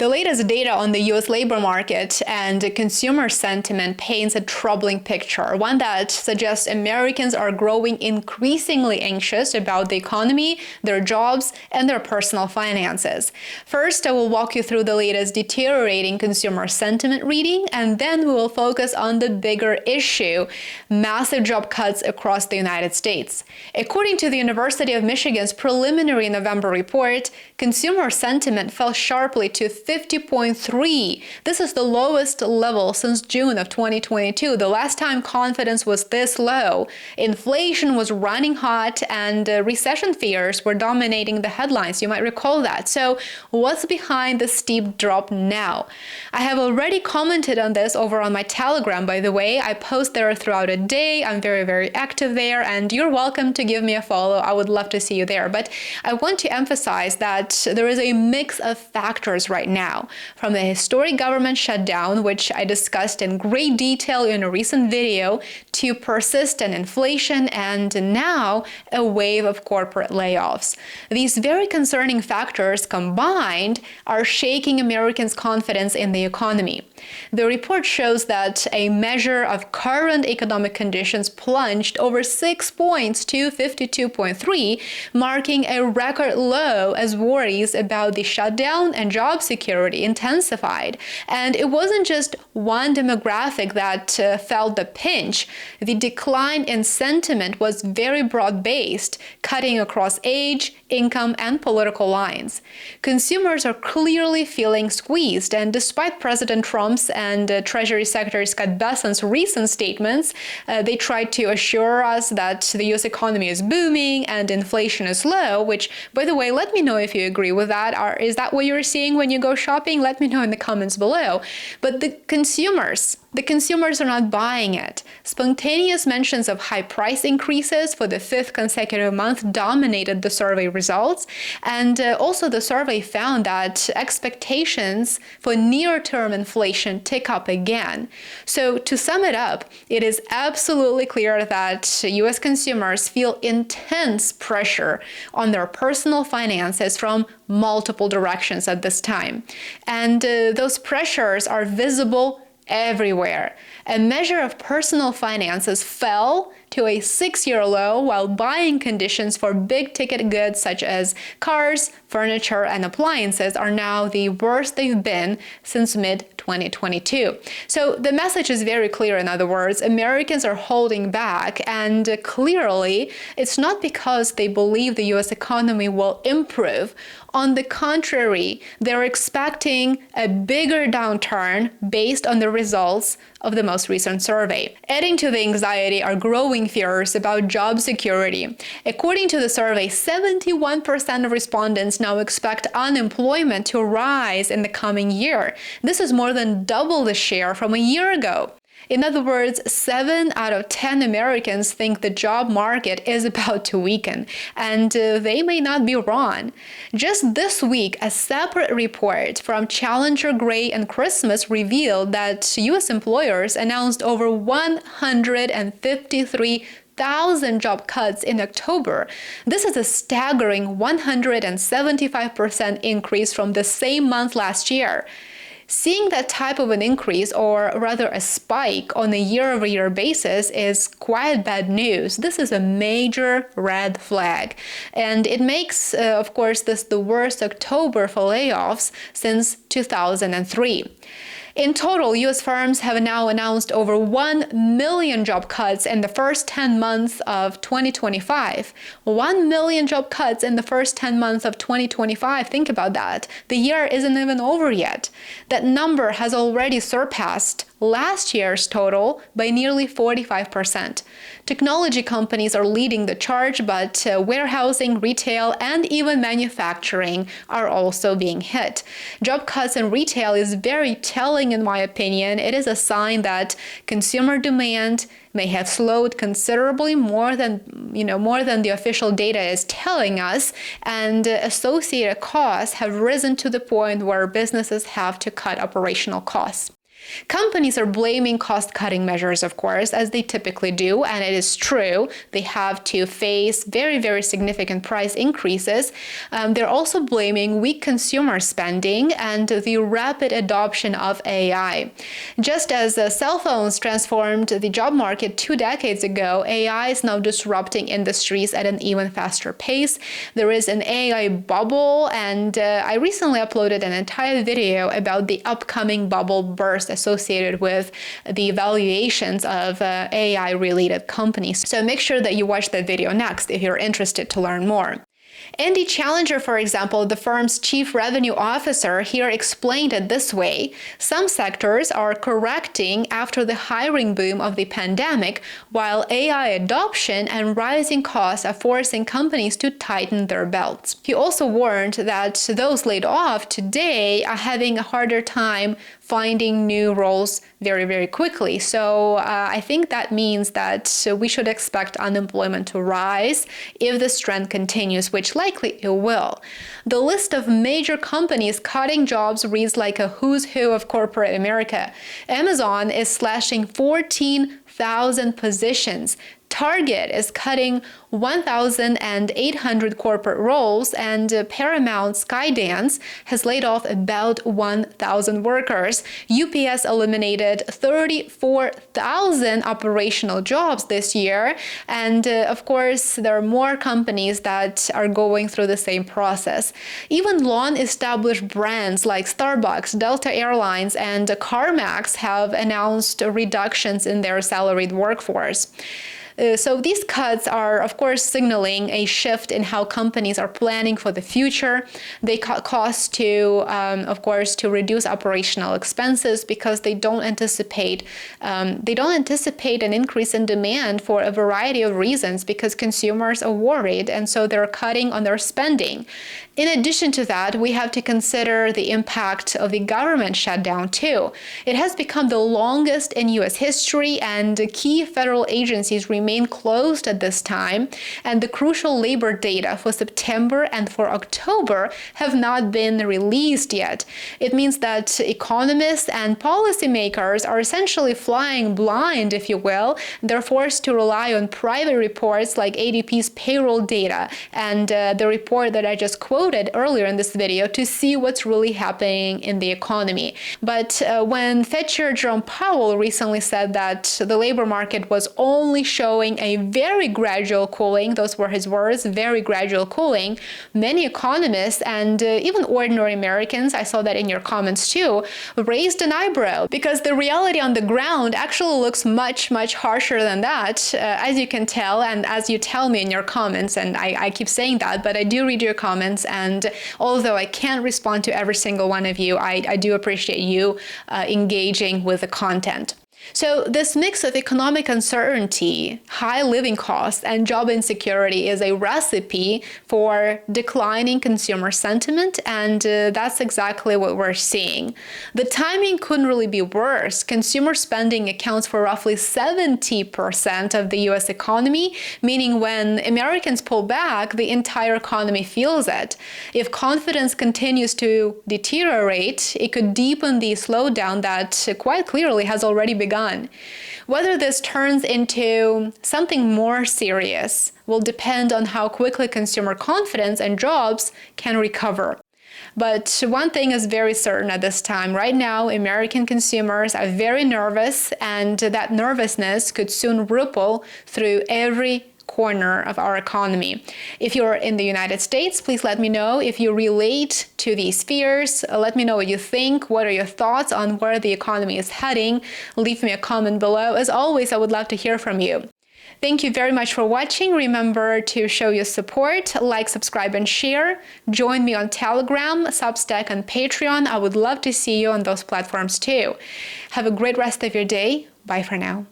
The latest data on the U.S. labor market and consumer sentiment paints a troubling picture, one that suggests Americans are growing increasingly anxious about the economy, their jobs, and their personal finances. First, I will walk you through the latest deteriorating consumer sentiment reading, and then we will focus on the bigger issue: massive job cuts across the United States. According to the University of Michigan's preliminary November report, consumer sentiment fell sharply to 50.3. This is the lowest level since June of 2022, the last time confidence was this low. Inflation was running hot and recession fears were dominating the headlines. You might recall that. So what's behind the steep drop now? I have already commented on this over on my Telegram, by the way. I post there throughout a day. I'm very active there, and you're welcome to give me a follow. I would love to see you there. But I want to emphasize that there is a mix of factors right now, from the historic government shutdown, which I discussed in great detail in a recent video, to persistent inflation, and now a wave of corporate layoffs. These very concerning factors combined are shaking Americans' confidence in the economy. The report shows that a measure of current economic conditions plunged over 6 points to 52.3, marking a record low as worries about the shutdown and job security intensified. And it wasn't just one demographic that felt the pinch. The decline in sentiment was very broad-based, cutting across age, income, and political lines. Consumers are clearly feeling squeezed, and despite President Trump's and Treasury Secretary Scott Bessent's recent statements, they tried to assure us that the U.S. economy is booming and inflation is low, which, by the way, let me know if you agree with that. Is that what you're seeing when you go shopping? Let me know in the comments below. But the consumers are not buying it. Spontaneous mentions of high price increases for the 5th consecutive month dominated the survey results. And also the survey found that expectations for near-term inflation tick up again. So to sum it up, it is absolutely clear that U.S. consumers feel intense pressure on their personal finances from multiple directions at this time. And those pressures are visible everywhere. A measure of personal finances fell to a 6-year low, while buying conditions for big-ticket goods such as cars, furniture, and appliances are now the worst they've been since mid-2022. So the message is very clear. In other words, Americans are holding back, and clearly it's not because they believe the U.S. economy will improve. On the contrary, they're expecting a bigger downturn based on the results of the most recent survey. Adding to the anxiety are growing fears about job security. According to the survey, 71% of respondents now expect unemployment to rise in the coming year. This is more than double the share from a year ago. In other words, 7 out of 10 Americans think the job market is about to weaken, and they may not be wrong. Just this week, a separate report from Challenger Gray and Christmas revealed that U.S. employers announced over 153,000 job cuts in October. This is a staggering 175% increase from the same month last year. Seeing that type of an increase, or rather a spike, on a year-over-year basis is quite bad news. This is a major red flag. And it makes, of course, this the worst October for layoffs since 2003. In total, U.S. firms have now announced over 1 million job cuts in the first 10 months of 2025. 1 million job cuts in the first 10 months of 2025. Think about that. The year isn't even over yet. That number has already surpassed last year's total by nearly 45%. Technology companies are leading the charge, but warehousing, retail, and even manufacturing are also being hit. Job cuts in retail is very telling, in my opinion. It is a sign that consumer demand may have slowed considerably more than the official data is telling us, and associated costs have risen to the point where businesses have to cut operational costs. Companies are blaming cost-cutting measures, of course, as they typically do, and it is true. They have to face very, very significant price increases. They're also blaming weak consumer spending and the rapid adoption of AI. Just as cell phones transformed the job market 2 decades ago, AI is now disrupting industries at an even faster pace. There is an AI bubble, and I recently uploaded an entire video about the upcoming bubble burst associated with the valuations of AI-related companies. So make sure that you watch that video next if you're interested to learn more. Andy Challenger, for example, the firm's chief revenue officer, here explained it this way: some sectors are correcting after the hiring boom of the pandemic, while AI adoption and rising costs are forcing companies to tighten their belts. He also warned that those laid off today are having a harder time finding new roles very, very quickly. So I think that means that we should expect unemployment to rise if this trend continues, which likely it will. The list of major companies cutting jobs reads like a who's who of corporate America. Amazon is slashing 14,000 positions. Target is cutting 1,800 corporate roles, and Paramount Skydance has laid off about 1,000 workers. UPS eliminated 34,000 operational jobs this year, and of course, there are more companies that are going through the same process. Even long-established brands like Starbucks, Delta Airlines, and CarMax have announced reductions in their salaried workforce. So these cuts are, of course, signaling a shift in how companies are planning for the future. They cut costs to, of course, to reduce operational expenses because they don't anticipate an increase in demand for a variety of reasons, because consumers are worried, and so they're cutting on their spending. In addition to that, we have to consider the impact of the government shutdown too. It has become the longest in U.S. history, and key federal agencies remain closed at this time, and the crucial labor data for September and for October have not been released yet. It means that economists and policymakers are essentially flying blind, if you will. They're forced to rely on private reports like ADP's payroll data and the report that I just quoted earlier in this video to see what's really happening in the economy. But when Fed Chair Jerome Powell recently said that the labor market was only showing a very gradual cooling, those were his words, very gradual cooling, many economists and even ordinary Americans, I saw that in your comments too, raised an eyebrow, because the reality on the ground actually looks much, much harsher than that, as you can tell, and as you tell me in your comments, and I keep saying that, but I do read your comments, and although I can't respond to every single one of you, I do appreciate you engaging with the content. So this mix of economic uncertainty, high living costs, and job insecurity is a recipe for declining consumer sentiment, and that's exactly what we're seeing. The timing couldn't really be worse. Consumer spending accounts for roughly 70% of the US economy, meaning when Americans pull back, the entire economy feels it. If confidence continues to deteriorate, it could deepen the slowdown that quite clearly has already begun. Whether this turns into something more serious will depend on how quickly consumer confidence and jobs can recover. But one thing is very certain at this time. Right now, American consumers are very nervous, and that nervousness could soon ripple through every corner of our economy. If you're in the United States, please let me know if you relate to these fears. Let me know what you think. What are your thoughts on where the economy is heading? Leave me a comment below. As always, I would love to hear from you. Thank you very much for watching. Remember to show your support, like, subscribe, and share. Join me on Telegram, Substack, and Patreon. I would love to see you on those platforms too. Have a great rest of your day. Bye for now.